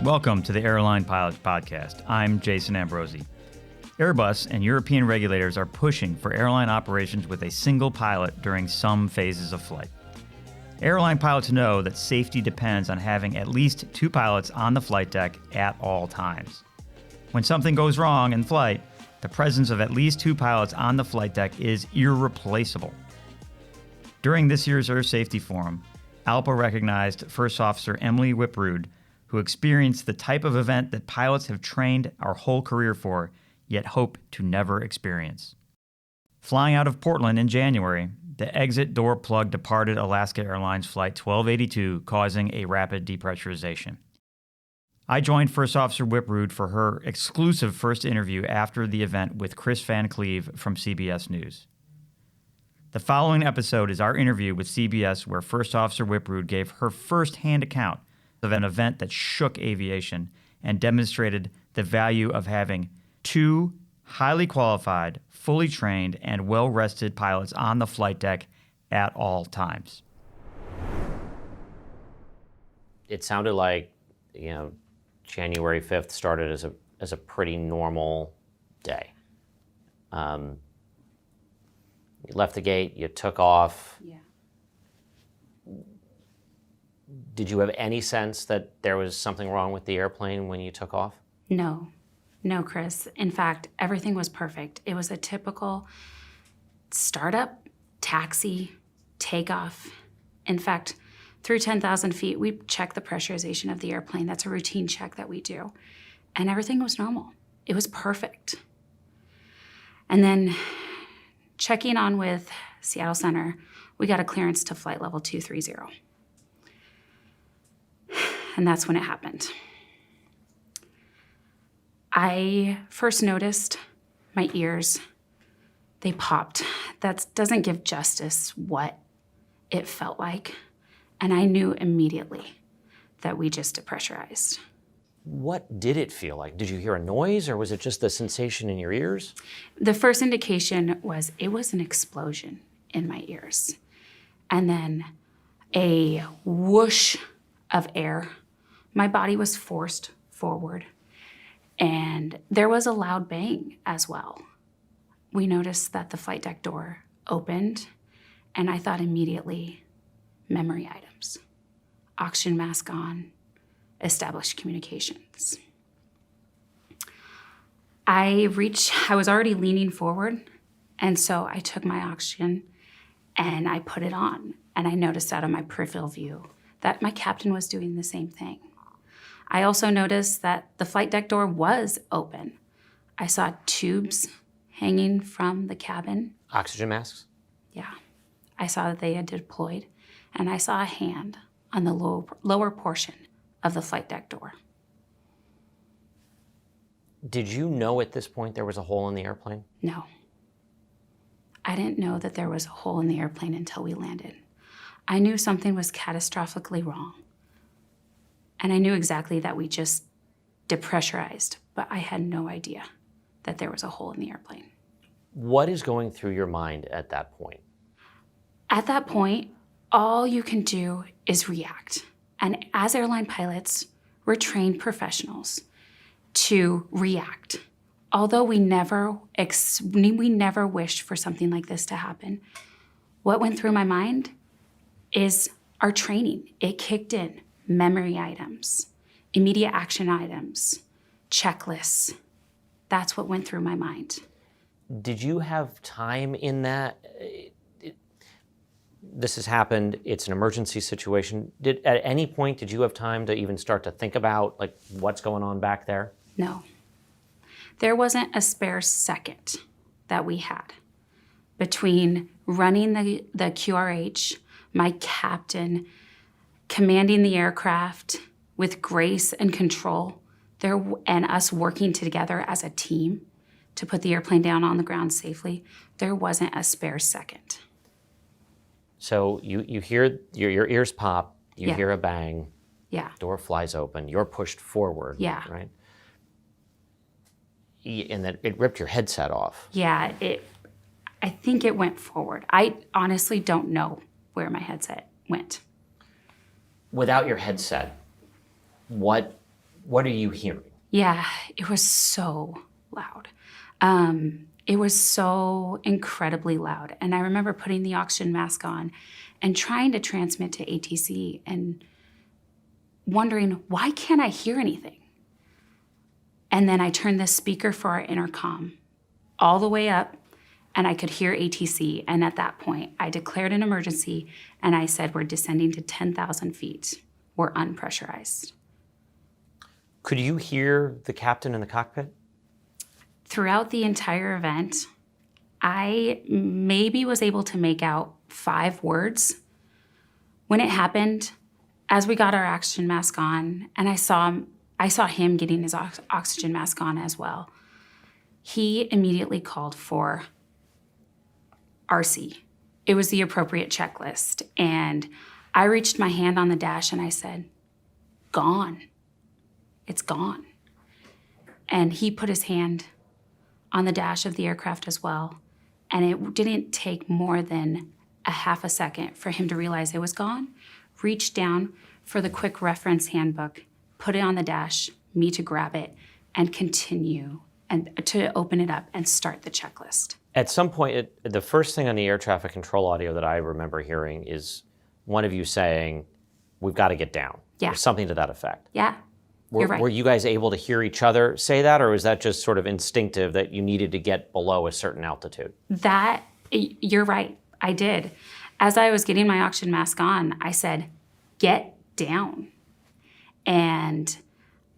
Welcome to the Airline Pilots Podcast. I'm Jason Ambrosi. Airbus and European regulators are pushing for airline operations with a single pilot during some phases of flight. Airline pilots know that safety depends on having at least two pilots on the flight deck at all times. When something goes wrong in flight, the presence of at least two pilots on the flight deck is irreplaceable. During this year's Air Safety Forum, ALPA recognized First Officer Emily Wiprud, who experienced the type of event that pilots have trained our whole career for, yet hope to never experience. Flying out of Portland in January, the exit door plug departed Alaska Airlines Flight 1282, causing a rapid depressurization. I joined First Officer Wiprud for her exclusive first interview after the event with Kris Cleave from CBS News. The following episode is our interview with CBS, where First Officer Wiprud gave her first-hand account of an event that shook aviation and demonstrated the value of having two highly qualified, fully trained, and well-rested pilots on the flight deck at all times. It sounded like, January 5th started as a pretty normal day. You left the gate, you took off. Yeah. Did you have any sense that there was something wrong with the airplane when you took off? No, Kris. In fact, everything was perfect. It was a typical startup, taxi, takeoff. In fact, through 10,000 feet, we check the pressurization of the airplane. That's a routine check that we do. And everything was normal. It was perfect. And then checking on with Seattle Center, we got a clearance to flight level 230. And that's when it happened. I first noticed my ears, they popped. That doesn't give justice what it felt like. And I knew immediately that we just depressurized. What did it feel like? Did you hear a noise, or was it just the sensation in your ears? The first indication was it was an explosion in my ears. And then a whoosh of air. My body was forced forward. And there was a loud bang as well. We noticed that the flight deck door opened, and I thought immediately, memory items. Oxygen mask on, established communications. I was already leaning forward, and so I took my oxygen and I put it on. And I noticed out of my peripheral view that my captain was doing the same thing. I also noticed that the flight deck door was open. I saw tubes hanging from the cabin. Oxygen masks? Yeah. I saw that they had deployed, and I saw a hand on the lower portion of the flight deck door. Did you know at this point there was a hole in the airplane? No. I didn't know that there was a hole in the airplane until we landed. I knew something was catastrophically wrong. And I knew exactly that we just depressurized, but I had no idea that there was a hole in the airplane. What is going through your mind at that point? At that point, all you can do is react. And as airline pilots, we're trained professionals to react. Although we never wished for something like this to happen, what went through my mind is our training. It kicked in. Memory items, immediate action items, checklists. That's what went through my mind. Did you have time in that? This has happened, it's an emergency situation. At any point, did you have time to even start to think about what's going on back there? No. There wasn't a spare second that we had between running the QRH, my captain, commanding the aircraft with grace and control, and us working together as a team to put the airplane down on the ground safely. There wasn't a spare second. So you hear your ears pop, you hear a bang, door flies open, you're pushed forward, right? And then it ripped your headset off. Yeah, I think it went forward. I honestly don't know where my headset went. Without your headset, what What are you hearing? Yeah, it was so loud. It was so incredibly loud. And I remember putting the oxygen mask on and trying to transmit to ATC and wondering, why can't I hear anything? And then I turned the speaker for our intercom all the way up, and I could hear ATC. And at that point, I declared an emergency, and I said, we're descending to 10,000 feet. We're unpressurized. Could you hear the captain in the cockpit? Throughout the entire event, I maybe was able to make out 5 words. When it happened, as we got our oxygen mask on, and I saw him getting his oxygen mask on as well, he immediately called for RC. It was the appropriate checklist. And I reached my hand on the dash and I said, gone. It's gone. And he put his hand on the dash of the aircraft as well. And it didn't take more than a half a second for him to realize it was gone, reach down for the quick reference handbook, put it on the dash, me to grab it, and continue and to open it up and start the checklist. At some point, the first thing on the air traffic control audio that I remember hearing is one of you saying, we've got to get down. Yeah. Or something to that effect. Yeah. You're right. Were you guys able to hear each other say that, or was that just sort of instinctive that you needed to get below a certain altitude? You're right. I did. As I was getting my oxygen mask on, I said, get down. And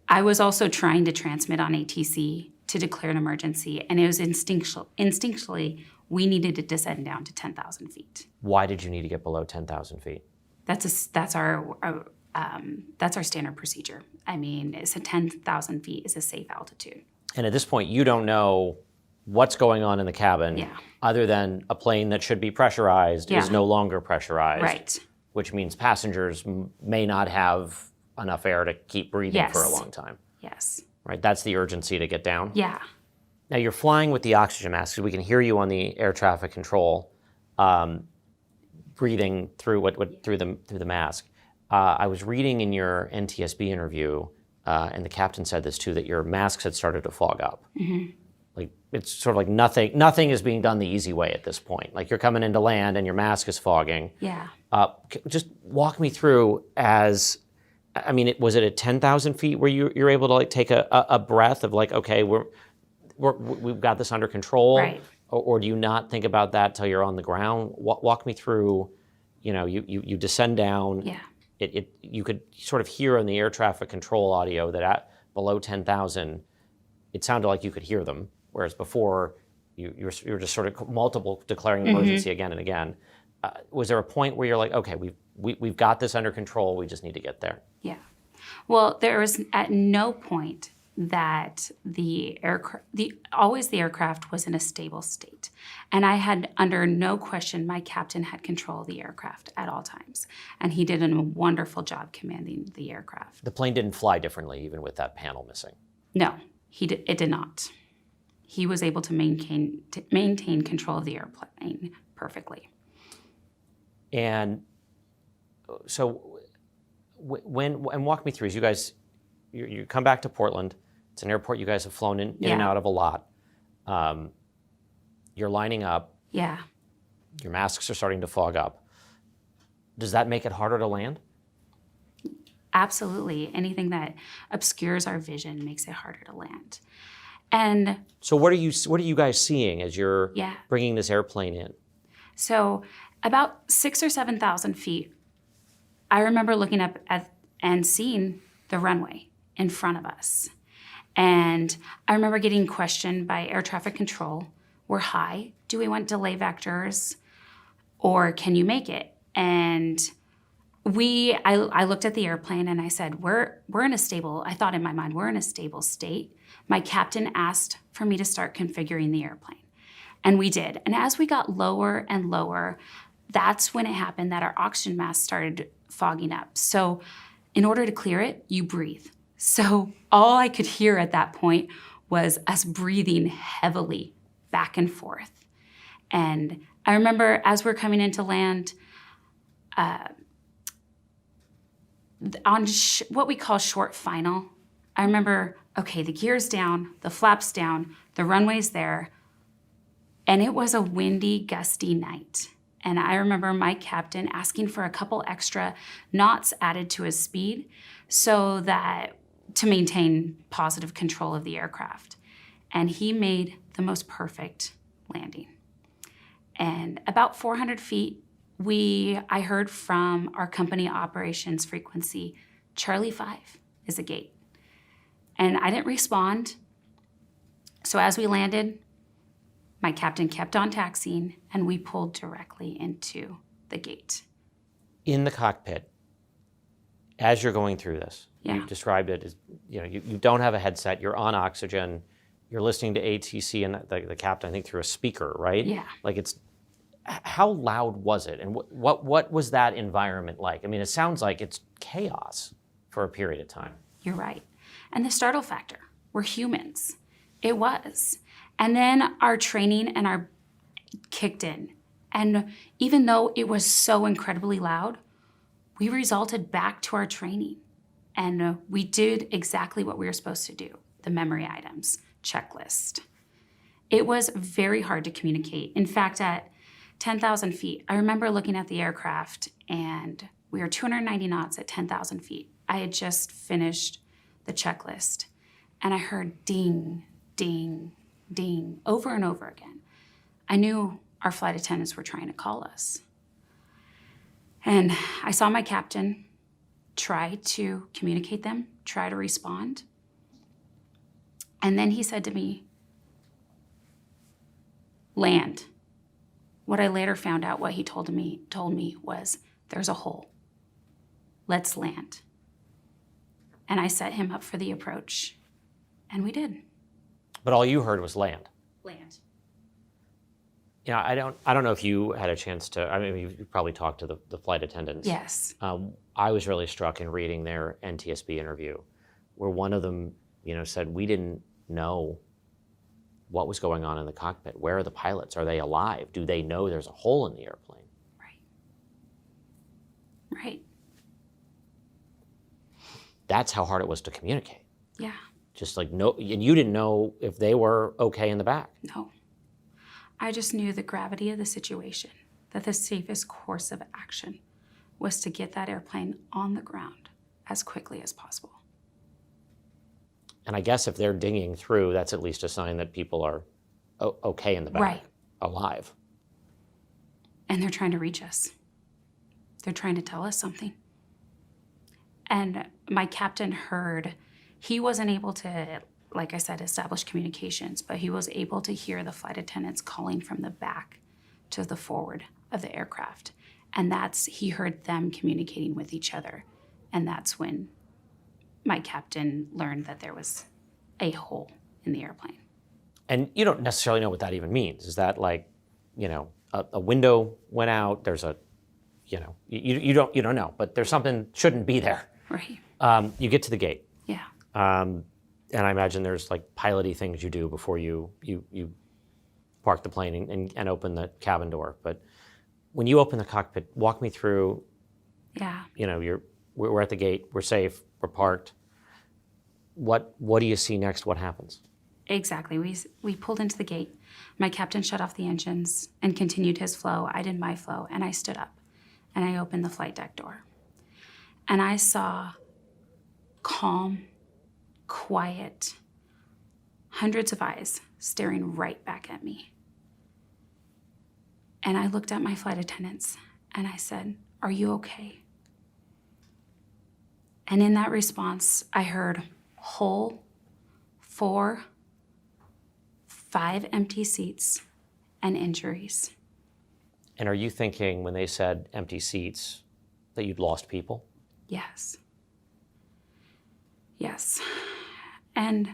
I was also trying to transmit on ATC to declare an emergency, and it was instinctually, we needed to descend down to 10,000 feet. Why did you need to get below 10,000 feet? That's our standard procedure. I mean, it's 10,000 feet is a safe altitude. And at this point, you don't know what's going on in the cabin, other than a plane that should be pressurized is no longer pressurized, right? Which means passengers may not have enough air to keep breathing for a long time. Yes. Right. That's the urgency to get down. Yeah. Now you're flying with the oxygen mask, so we can hear you on the air traffic control, breathing through through the mask. I was reading in your NTSB interview, and the captain said this too, that your masks had started to fog up. Mm-hmm. Like it's sort of like nothing is being done the easy way at this point. Like you're coming into land and your mask is fogging. Yeah. Just walk me through was it at 10,000 feet where you're able to like take a breath of like, okay, we've got this under control, right? Or do you not think about that till you're on the ground? Walk me through, you descend down. Yeah. You could sort of hear on the air traffic control audio that at below 10,000, it sounded like you could hear them, whereas before you were just sort of declaring emergency again and again. Was there a point where you're like, okay, we've got this under control, we just need to get there? Yeah. Well, there was at no point that the aircraft was in a stable state. And I had, under no question, my captain had control of the aircraft at all times. And he did a wonderful job commanding the aircraft. The plane didn't fly differently, even with that panel missing? No, it did not. He was able to maintain control of the airplane perfectly. And so and walk me through, as you guys, you come back to Portland. It's an airport you guys have flown in and out of a lot. You're lining up. Yeah. Your masks are starting to fog up. Does that make it harder to land? Absolutely. Anything that obscures our vision makes it harder to land. And so what are you guys seeing as you're bringing this airplane in? So about 6,000 or 7,000 feet, I remember looking up and seeing the runway in front of us. And I remember getting questioned by air traffic control. We're high. Do we want delay vectors? Or can you make it? And I looked at the airplane and I said, we're in a stable, I thought in my mind, we're in a stable state. My captain asked for me to start configuring the airplane. And we did. And as we got lower and lower, that's when it happened that our oxygen mask started fogging up. So in order to clear it, you breathe. So all I could hear at that point was us breathing heavily back and forth. And I remember as we're coming into land, on what we call short final, I remember, okay, the gear's down, the flap's down, the runway's there, and it was a windy, gusty night. And I remember my captain asking for a couple extra knots added to his speed so that to maintain positive control of the aircraft. And he made the most perfect landing. And about 400 feet, I heard from our company operations frequency, Charlie 5 is a gate. And I didn't respond. So as we landed, my captain kept on taxiing, and we pulled directly into the gate. In the cockpit, as you're going through this, you described it as, you don't have a headset, you're on oxygen, you're listening to ATC and the captain, I think, through a speaker, right? Yeah. Like how loud was it? And what was that environment like? I mean, it sounds like it's chaos for a period of time. You're right. And the startle factor, we're humans. It was. And then our training and our kicked in. And even though it was so incredibly loud, we resulted back to our training. And we did exactly what we were supposed to do, the memory items, checklist. It was very hard to communicate. In fact, at 10,000 feet, I remember looking at the aircraft, and we were 290 knots at 10,000 feet. I had just finished the checklist, and I heard ding, ding, ding over and over again. I knew our flight attendants were trying to call us. And I saw my captain try to communicate them, try to respond. And then he said to me, land. What I later found out, what he told me was, there's a hole. Let's land. And I set him up for the approach, and we did. But all you heard was land. Land. I don't know if you had a chance to, I mean, you probably talked to the flight attendants. Yes. I was really struck in reading their NTSB interview, where one of them, said, we didn't know what was going on in the cockpit. Where are the pilots? Are they alive? Do they know there's a hole in the airplane? Right. That's how hard it was to communicate. Yeah. Just like, no, and you didn't know if they were okay in the back. No. I just knew the gravity of the situation, that the safest course of action was to get that airplane on the ground as quickly as possible. And I guess if they're dinging through, that's at least a sign that people are okay in the back, right, alive. And they're trying to reach us. They're trying to tell us something. And my captain heard, he wasn't able to, like I said, establish communications, but he was able to hear the flight attendants calling from the back to the forward of the aircraft. And he heard them communicating with each other. And that's when my captain learned that there was a hole in the airplane. And you don't necessarily know what that even means. Is that like, a window went out, there's a, you don't know, but there's something shouldn't be there. Right. You get to the gate. Yeah. And I imagine there's like pilot-y things you do before you park the plane and open the cabin door. But when you open the cockpit, walk me through. Yeah. We're at the gate, we're safe, we're parked. What do you see next? What happens? Exactly. We pulled into the gate. My captain shut off the engines and continued his flow. I did my flow, and I stood up, and I opened the flight deck door. And I saw calm, quiet, hundreds of eyes staring right back at me. And I looked at my flight attendants, and I said, "Are you okay?" And in that response, I heard hole, 4, 5 empty seats, and injuries. And are you thinking when they said empty seats that you'd lost people? Yes. Yes. And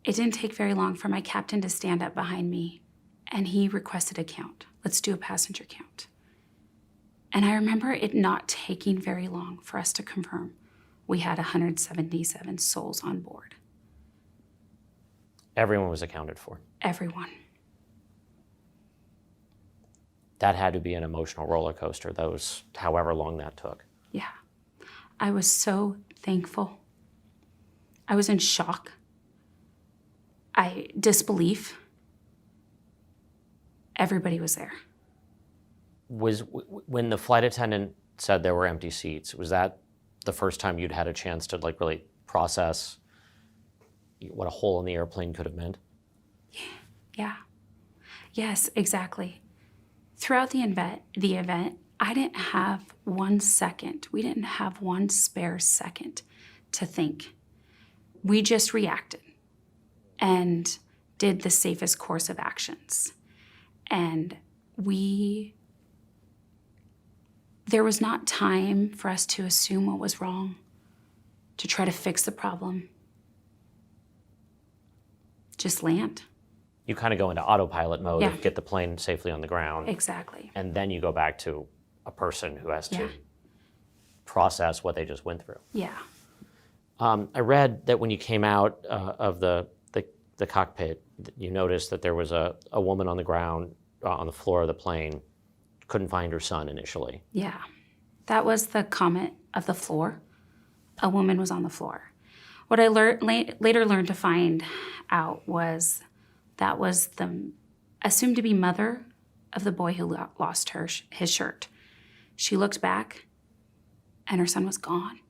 it didn't take very long for my captain to stand up behind me, and he requested a count. Let's do a passenger count. And I remember it not taking very long for us to confirm we had 177 souls on board. Everyone was accounted for. Everyone. That had to be an emotional roller coaster, those however long that took. Yeah. I was so thankful. I was in shock. Disbelief. Everybody was there. When the flight attendant said there were empty seats, was that the first time you'd had a chance to like really process what a hole in the airplane could have meant? Yeah. Yes, exactly. Throughout the event, I didn't have 1 second. We didn't have one spare second to think. We just reacted and did the safest course of actions. And there was not time for us to assume what was wrong, to try to fix the problem. Just land. You kind of go into autopilot mode Yeah. of get the plane safely on the ground. Exactly. And then you go back to a person who has Yeah. to process what they just went through. Yeah. I read that when you came out of the cockpit, you noticed that there was a woman on the ground, on the floor of the plane, couldn't find her son initially. Yeah. That was the comment of the floor. A woman was on the floor. What I later learned to find out was that was the assumed to be mother of the boy who lost his shirt. She looked back, and her son was gone.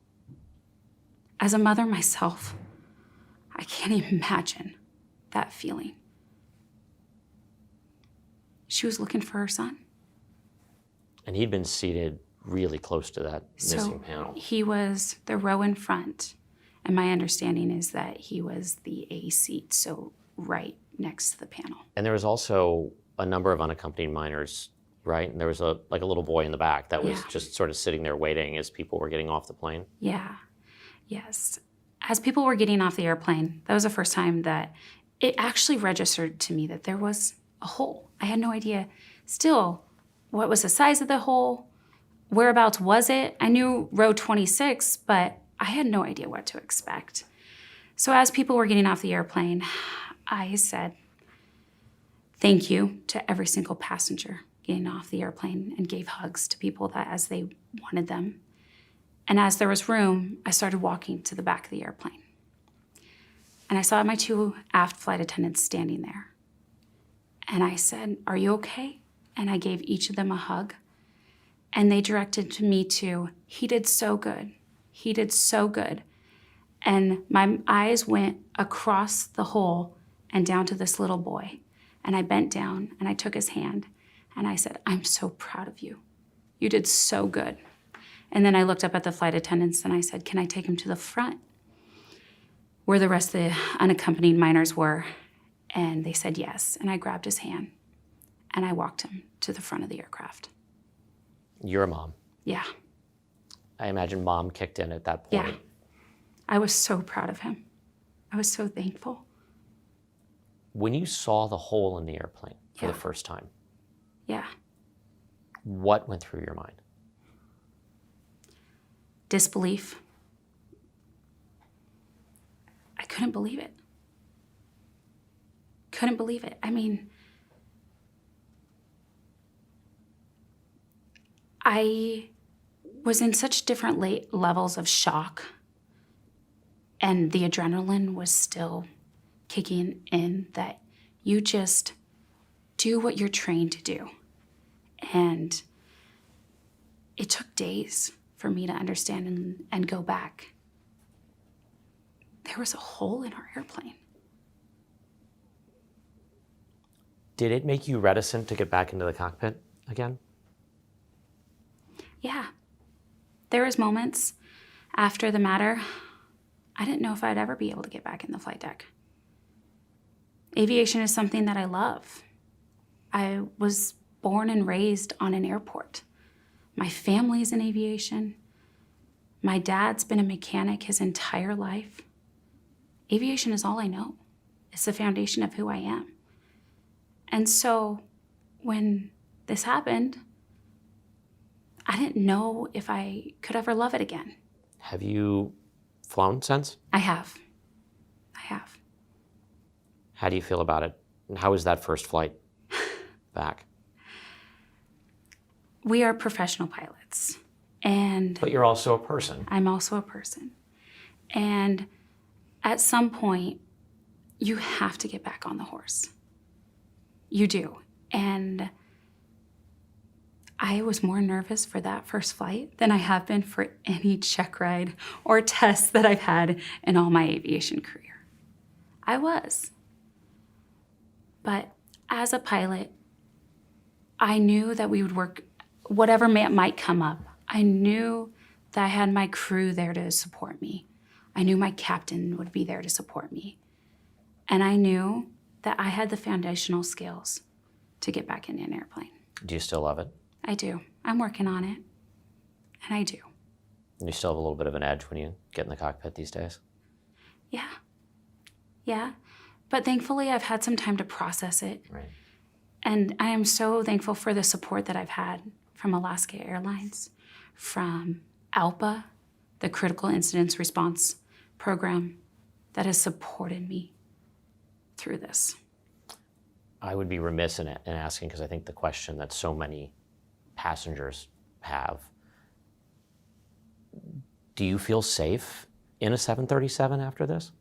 As a mother myself, I can't even imagine that feeling. She was looking for her son. And he'd been seated really close to that missing panel. He was the row in front, and my understanding is that he was the A seat, so right next to the panel. And there was also a number of unaccompanied minors, right? And there was a little boy in the back that was Yeah. just sort of sitting there waiting as people were getting off the plane. Yeah, yes. As people were getting off the airplane, that was the first time that it actually registered to me that there was a hole. I had no idea still what was the size of the hole, whereabouts was it. I knew row 26, but I had no idea what to expect. So as people were getting off the airplane, I said thank you to every single passenger getting off the airplane and gave hugs to people that as they wanted them. And as there was room, I started walking to the back of the airplane. And I saw my 2 aft flight attendants standing there. And I said, "Are you okay?" And I gave each of them a hug. And they directed to me to, "He did so good. He did so good." And my eyes went across the hole and down to this little boy. And I bent down and I took his hand and I said, "I'm so proud of you. You did so good." And then I looked up at the flight attendants and I said, "Can I take him to the front where the rest of the unaccompanied minors were?" And they said yes. And I grabbed his hand and I walked him to the front of the aircraft. You're a mom. Yeah. I imagine mom kicked in at that point. Yeah. I was so proud of him. I was so thankful. When you saw the hole in the airplane for Yeah. the first time, Yeah. what went through your mind? Disbelief. I couldn't believe it. Couldn't believe it. I mean, I was in such different levels of shock, and the adrenaline was still kicking in that you just do what you're trained to do. And it took days for me to understand and go back. There was a hole in our airplane. Did it make you reticent to get back into the cockpit again? Yeah. There was moments after the matter, I didn't know if I'd ever be able to get back in the flight deck. Aviation is something that I love. I was born and raised on an airport. My family's in aviation. My dad's been a mechanic his entire life. Aviation is all I know. It's the foundation of who I am. And so when this happened, I didn't know if I could ever love it again. Have you flown since? I have. How do you feel about it? And how was that first flight back? We are professional pilots, and But you're also a person. I'm also a person. And at some point, you have to get back on the horse. You do. And I was more nervous for that first flight than I have been for any check ride or test that I've had in all my aviation career. I was. But as a pilot, I knew that we would work, whatever might come up. I knew that I had my crew there to support me. I knew my captain would be there to support me. And I knew that I had the foundational skills to get back in an airplane. Do you still love it? I do. I'm working on it. And I do. And you still have a little bit of an edge when you get in the cockpit these days? Yeah. Yeah. But thankfully, I've had some time to process it. Right. And I am so thankful for the support that I've had from Alaska Airlines, from ALPA, the Critical Incidents Response Program, that has supported me through this. I would be remiss in asking, because I think the question that so many passengers have, do you feel safe in a 737 after this?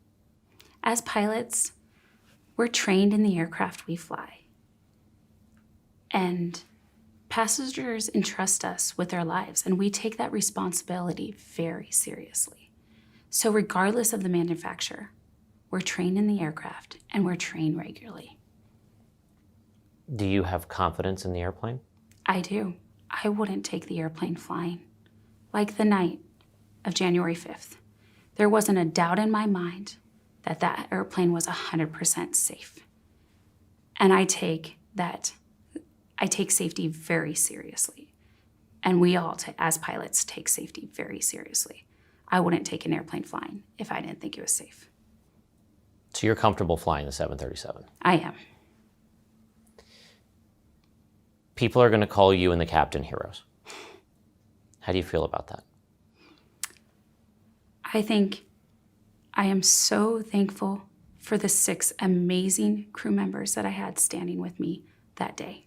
As pilots, we're trained in the aircraft we fly. And passengers entrust us with their lives, and we take that responsibility very seriously. So regardless of the manufacturer, we're trained in the aircraft, and we're trained regularly. Do you have confidence in the airplane? I do. I wouldn't take the airplane flying. Like the night of January 5th, there wasn't a doubt in my mind that that airplane was 100% safe. And I take safety very seriously. And we all, as pilots, take safety very seriously. I wouldn't take an airplane flying if I didn't think it was safe. So you're comfortable flying the 737? I am. People are going to call you and the captain heroes. How do you feel about that? I think I am so thankful for the 6 amazing crew members that I had standing with me that day.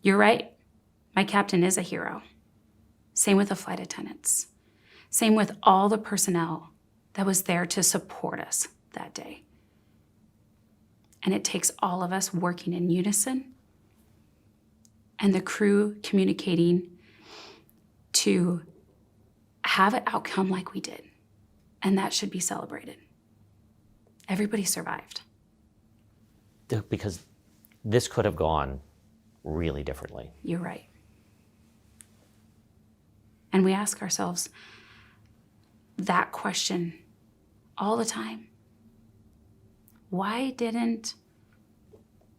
You're right, my captain is a hero. Same with the flight attendants. Same with all the personnel that was there to support us that day. And it takes all of us working in unison and the crew communicating to have an outcome like we did. And that should be celebrated. Everybody survived. Because this could have gone really differently. You're right. And we ask ourselves that question all the time. Why didn't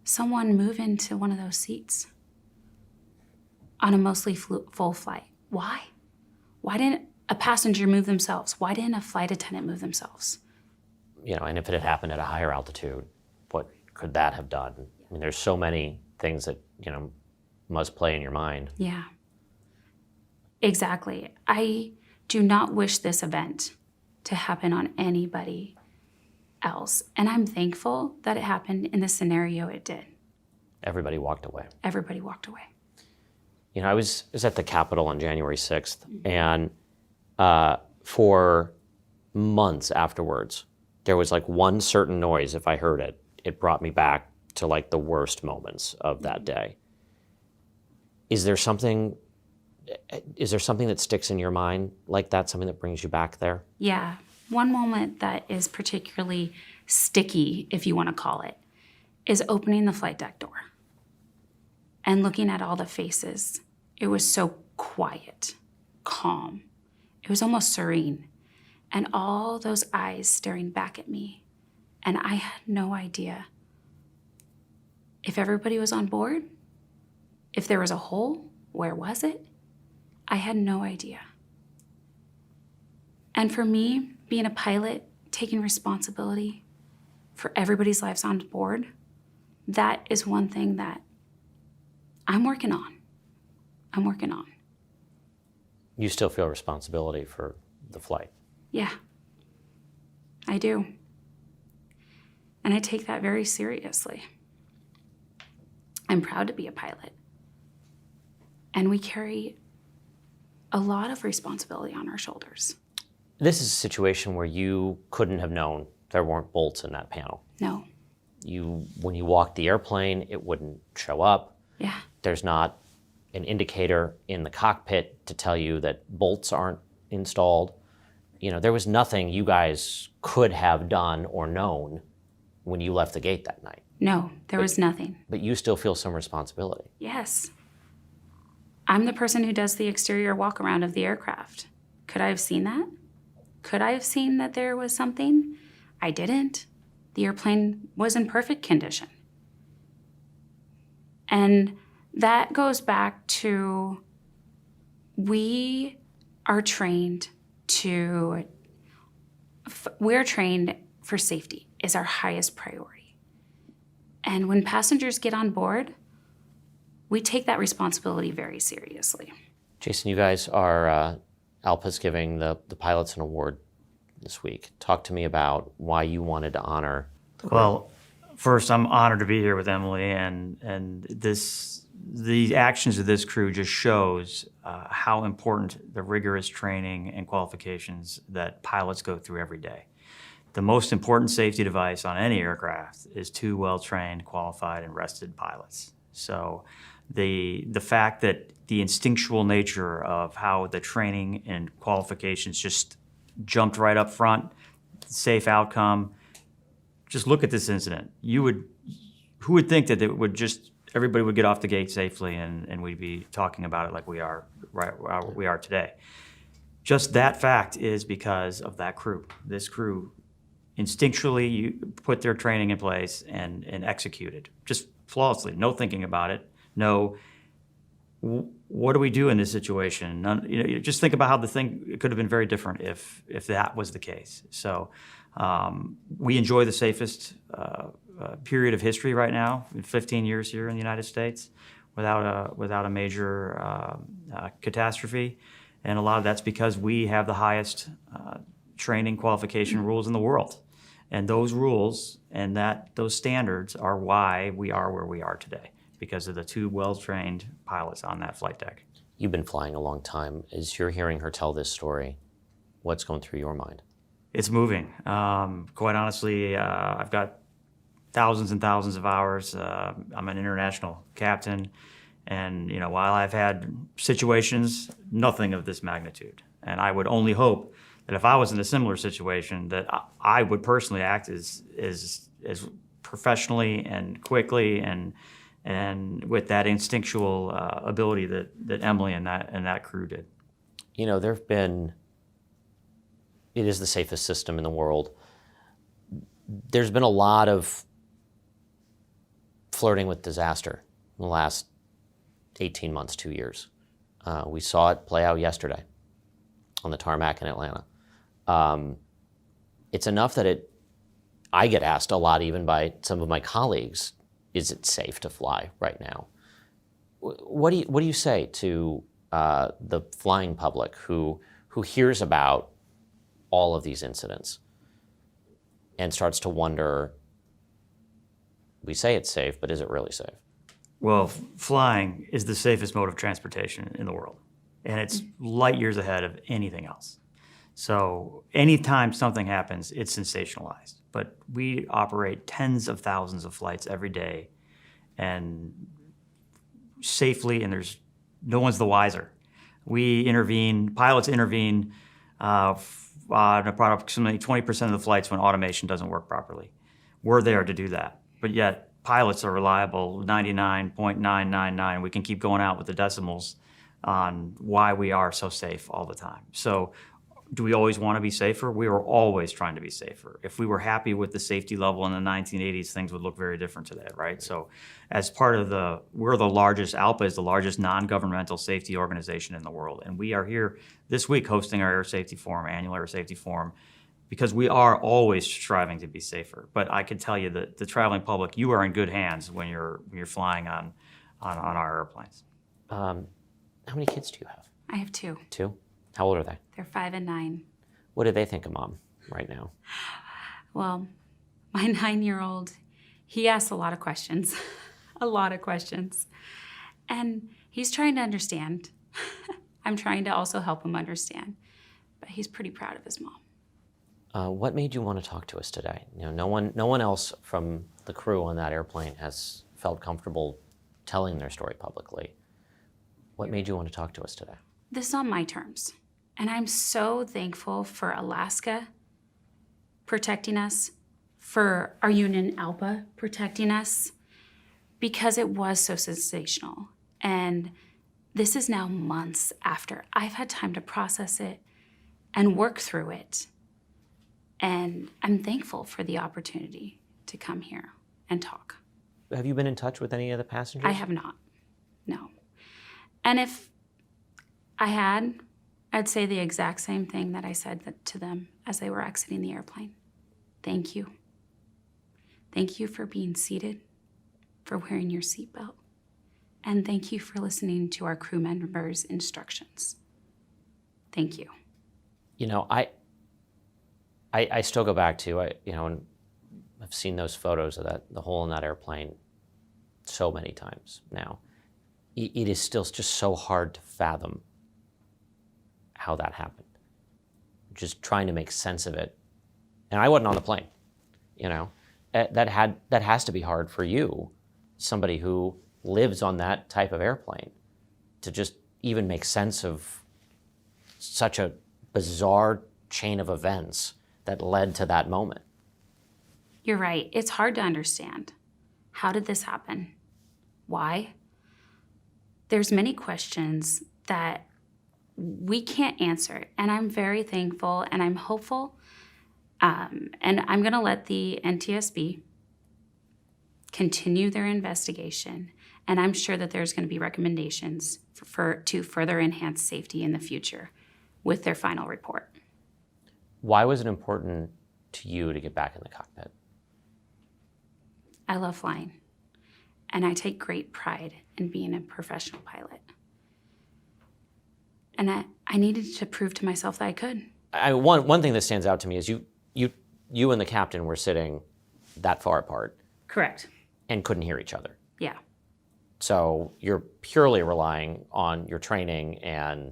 someone move into one of those seats on a mostly full flight? Why? Why didn't a passenger move themselves? Why didn't a flight attendant move themselves? You know, and if it had happened at a higher altitude, what could that have done? I mean, there's so many things that, you know, must play in your mind. Yeah, exactly. I do not wish this event to happen on anybody else. And I'm thankful that it happened in the scenario it did. Everybody walked away. Everybody walked away. You know, I was at the Capitol on January 6th, and for months afterwards, there was like one certain noise. If I heard it, it brought me back to like the worst moments of that day. Is there something that sticks in your mind like that, something that brings you back there? Yeah. One moment that is particularly sticky, if you want to call it, is opening the flight deck door and looking at all the faces. It was so quiet, calm. It was almost serene. And all those eyes staring back at me. And I had no idea if everybody was on board, if there was a hole, where was it? I had no idea. And for me, being a pilot, taking responsibility for everybody's lives on board, that is one thing that I'm working on. You still feel responsibility for the flight? Yeah, I do. And I take that very seriously. I'm proud to be a pilot. And we carry a lot of responsibility on our shoulders. This is a situation where you couldn't have known there weren't bolts in that panel. No. When you walked the airplane, it wouldn't show up. Yeah. There's not an indicator in the cockpit to tell you that bolts aren't installed. There was nothing you guys could have done or known when you left the gate that night. No, there was nothing. But you still feel some responsibility. Yes. I'm the person who does the exterior walk around of the aircraft. Could I have seen that? Could I have seen that there was something? I didn't. The airplane was in perfect condition. And that goes back to we're trained for safety is our highest priority. And when passengers get on board, we take that responsibility very seriously. Jason, you guys are, ALPA's giving the pilots an award this week. Talk to me about why you wanted to honor the crew. Well, first, I'm honored to be here with Emily, and the actions of this crew just shows how important the rigorous training and qualifications that pilots go through every day. The most important safety device on any aircraft is 2 well-trained, qualified, and rested pilots. So the fact that the instinctual nature of how the training and qualifications just jumped right up front, safe outcome. Just look at this incident. Who would think that everybody would get off the gate safely and we'd be talking about it like we are today. Just that fact is because of that crew. This crew instinctually put their training in place and executed just flawlessly. No thinking about it. No, what do we do in this situation? Just think about how it could have been very different if that was the case. So we enjoy the safest period of history right now, 15 years here in the United States, without a major catastrophe, and a lot of that's because we have the highest training qualification rules in the world, and those rules and those standards are why we are where we are today, because of the 2 well-trained pilots on that flight deck. You've been flying a long time. As you're hearing her tell this story, what's going through your mind? It's moving. Quite honestly, I've got thousands and thousands of hours. I'm an international captain, and while I've had situations, nothing of this magnitude. And I would only hope that if I was in a similar situation, that I would personally act as professionally and quickly and with that instinctual ability that Emily and that crew did. It is the safest system in the world. There's been a lot of flirting with disaster in the last 18 months, 2 years. We saw it play out yesterday on the tarmac in Atlanta. It's enough that I get asked a lot, even by some of my colleagues, is it safe to fly right now? What do you say to the flying public who hears about all of these incidents and starts to wonder, we say it's safe, but is it really safe? Well, flying is the safest mode of transportation in the world, and it's light years ahead of anything else. So anytime something happens, it's sensationalized. But we operate tens of thousands of flights every day, and safely, and no one's the wiser. Pilots intervene on approximately 20% of the flights when automation doesn't work properly. We're there to do that, but yet pilots are reliable 99.999. We can keep going out with the decimals on why we are so safe all the time. So do we always want to be safer? We are always trying to be safer. If we were happy with the safety level in the 1980s, things would look very different today, right? So as part of we're the largest, ALPA is the largest non-governmental safety organization in the world. And we are here this week hosting our annual Air Safety Forum, because we are always striving to be safer. But I can tell you that the traveling public, you are in good hands when you're flying on our airplanes. How many kids do you have? I have 2. 2? How old are they? They're 5 and 9. What do they think of Mom right now? Well, my 9-year-old, he asks a lot of questions, And he's trying to understand. I'm trying to also help him understand. but he's pretty proud of his mom. What made you want to talk to us today? No one else from the crew on that airplane has felt comfortable telling their story publicly. What made you want to talk to us today? This is on my terms. And I'm so thankful for Alaska protecting us, for our union ALPA protecting us, because it was so sensational. And this is now months after. I've had time to process it and work through it. And I'm thankful for the opportunity to come here and talk. Have you been in touch with any of the passengers? I have not, no. And if I had, I'd say the exact same thing that I said to them as they were exiting the airplane. Thank you. Thank you for being seated, for wearing your seatbelt, and thank you for listening to our crew members' instructions. Thank you. I still go back to, and I've seen those photos of the hole in that airplane so many times now. It is still just so hard to fathom how that happened. Just trying to make sense of it. And I wasn't on the plane, That has to be hard for you, somebody who lives on that type of airplane, to just even make sense of such a bizarre chain of events that led to that moment. You're right. It's hard to understand. How did this happen? Why? There's many questions that we can't answer. And I'm very thankful and I'm hopeful. And I'm going to let the NTSB continue their investigation. And I'm sure that there's going to be recommendations to further enhance safety in the future with their final report. Why was it important to you to get back in the cockpit? I love flying, and I take great pride in being a professional pilot. And I needed to prove to myself that I could. One thing that stands out to me is you and the captain were sitting that far apart. Correct. And couldn't hear each other. Yeah. So you're purely relying on your training and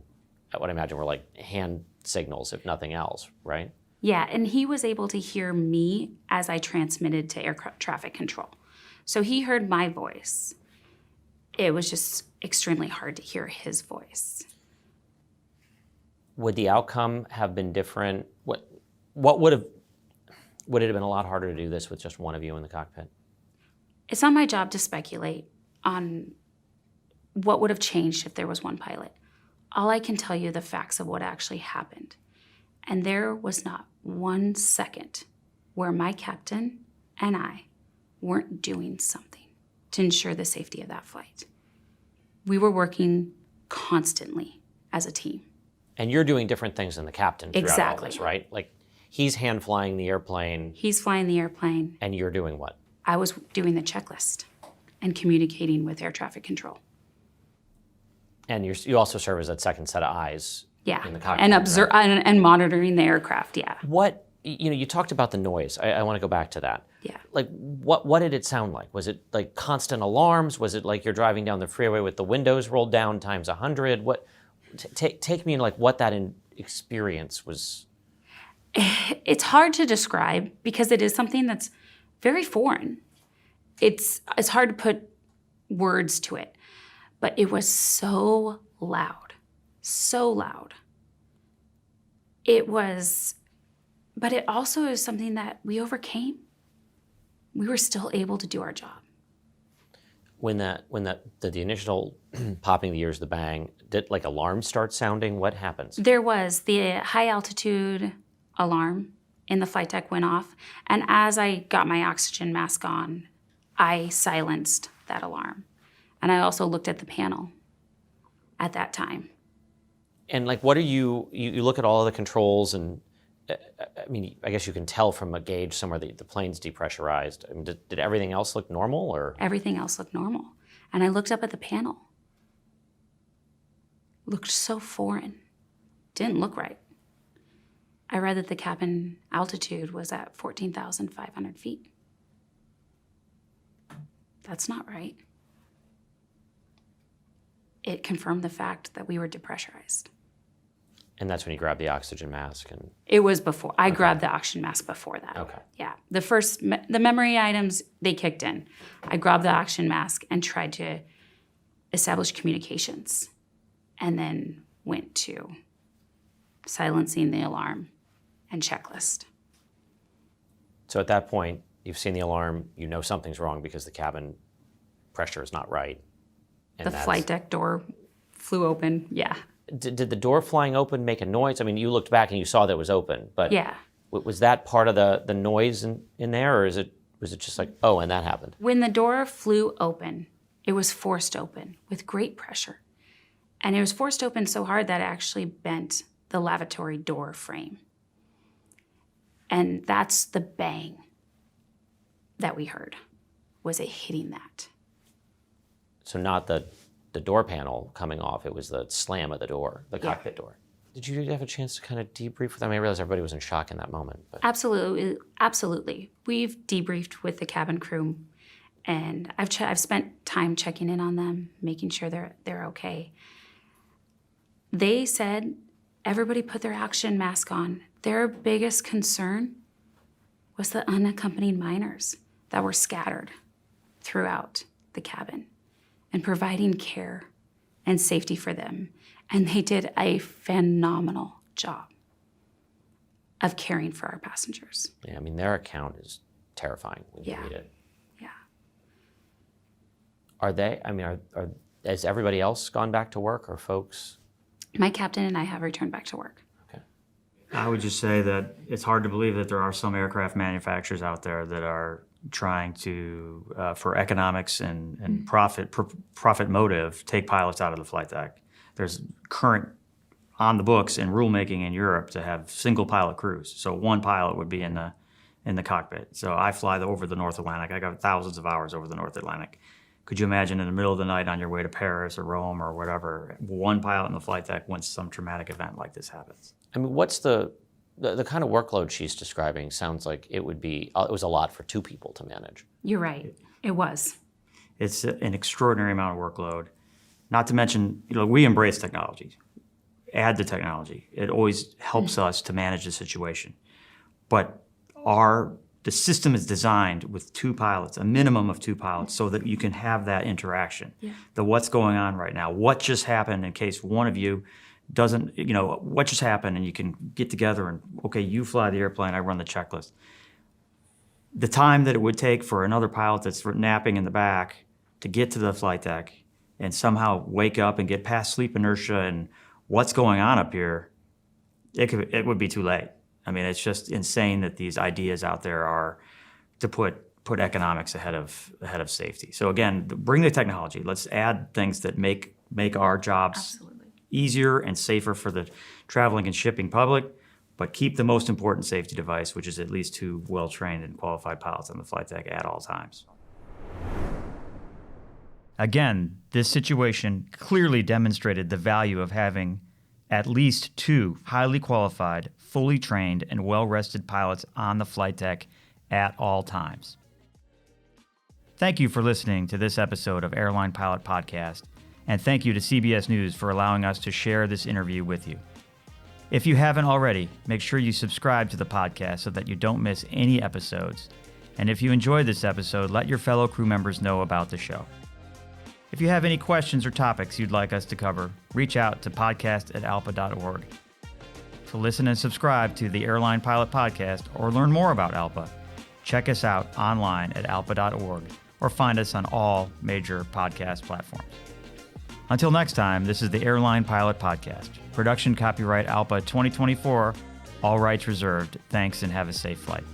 what I imagine were like hand signals, if nothing else, right? Yeah, and he was able to hear me as I transmitted to air traffic control. So he heard my voice. It was just extremely hard to hear his voice. Would the outcome have been different? Would it have been a lot harder to do this with just one of you in the cockpit? It's not my job to speculate on what would have changed if there was one pilot. All I can tell you the facts of what actually happened. And there was not 1 second where my captain and I weren't doing something to ensure the safety of that flight. We were working constantly as a team. And you're doing different things than the captain throughout Exactly. all this, right? Like he's hand flying the airplane. He's flying the airplane. And you're doing what? I was doing the checklist and communicating with air traffic control. And you also serve as that second set of eyes. Yeah, in the cockpit, and observe and monitoring the aircraft. Yeah. You talked about the noise. I want to go back to that. Yeah. Like, what did it sound like? Was it like constant alarms? Was it like you're driving down the freeway with the windows rolled down times 100? Take me in like what that experience was. It's hard to describe because it is something that's very foreign. It's hard to put words to it, but it was so loud. So loud. But it also is something that we overcame. We were still able to do our job. When the initial popping the ears, the bang, did like alarms start sounding? What happens? There was the high altitude alarm in the flight deck went off, and as I got my oxygen mask on, I silenced that alarm. And I also looked at the panel at that time. And like, what are you look at all of the controls and, I mean, I guess you can tell from a gauge somewhere that the plane's depressurized. I mean, did everything else look normal or? Everything else looked normal. And I looked up at the panel. Looked so foreign. Didn't look right. I read that the cabin altitude was at 14,500 feet. That's not right. It confirmed the fact that we were depressurized. And that's when you grab the oxygen mask and... It was before. I grabbed the oxygen mask before that. Okay. Yeah. The memory items, they kicked in. I grabbed the oxygen mask and tried to establish communications, and then went to silencing the alarm and checklist. So at that point, you've seen the alarm, you know something's wrong because the cabin pressure is not right. And The flight deck door flew open. Yeah. Did the door flying open make a noise? I mean, you looked back and you saw that it was open, but Yeah. Was that part of the noise in there, or was it just like, oh, and that happened? When the door flew open, it was forced open with great pressure. And it was forced open so hard that it actually bent the lavatory door frame. And that's the bang that we heard, was it hitting that. So not the door panel coming off, it was the slam of the door, the cockpit door. Did you have a chance to kind of debrief with them? I mean, I realize everybody was in shock in that moment. But. Absolutely. We've debriefed with the cabin crew, and I've spent time checking in on them, making sure they're okay. They said everybody put their oxygen mask on. Their biggest concern was the unaccompanied minors that were scattered throughout the cabin, and providing care and safety for them. And they did a phenomenal job of caring for our passengers. Yeah, I mean, their account is terrifying when you read it. Yeah. Are they, I mean, has everybody else gone back to work, or folks? My captain and I have returned back to work. Okay. I would just say that it's hard to believe that there are some aircraft manufacturers out there that are trying to, for economics and profit motive, take pilots out of the flight deck. There's current on the books and rulemaking in Europe to have single pilot crews. So one pilot would be in the cockpit. So I fly over the North Atlantic. I got thousands of hours over the North Atlantic. Could you imagine in the middle of the night on your way to Paris or Rome or whatever, one pilot in the flight deck when some traumatic event like this happens? I mean, what's the kind of workload she's describing? Sounds like it was a lot for two people to manage. You're right. It was. It's an extraordinary amount of workload. Not to mention, we embrace technology. Add the technology. It always helps us to manage the situation. But the system is designed with two pilots, a minimum of two pilots, so that you can have that interaction. Yeah. The what's going on right now, what just happened in case one of you doesn't, what just happened, and you can get together and, okay, you fly the airplane, I run the checklist. The time that it would take for another pilot that's napping in the back to get to the flight deck and somehow wake up and get past sleep inertia and what's going on up here, it would be too late. I mean, it's just insane that these ideas out there are to put economics ahead of safety. So again, bring the technology. Let's add things that make our jobs Absolutely. Easier and safer for the traveling and shipping public, but keep the most important safety device, which is at least two well-trained and qualified pilots on the flight deck at all times. Again, this situation clearly demonstrated the value of having at least two highly qualified, fully trained, and well-rested pilots on the flight deck at all times. Thank you for listening to this episode of Airline Pilot Podcast, and thank you to CBS News for allowing us to share this interview with you. If you haven't already, make sure you subscribe to the podcast so that you don't miss any episodes. And if you enjoyed this episode, let your fellow crew members know about the show. If you have any questions or topics you'd like us to cover, reach out to podcast@alpa.org. To listen and subscribe to the Airline Pilot Podcast or learn more about ALPA, check us out online at alpa.org or find us on all major podcast platforms. Until next time, this is the Airline Pilot Podcast. Production copyright ALPA 2024, all rights reserved. Thanks and have a safe flight.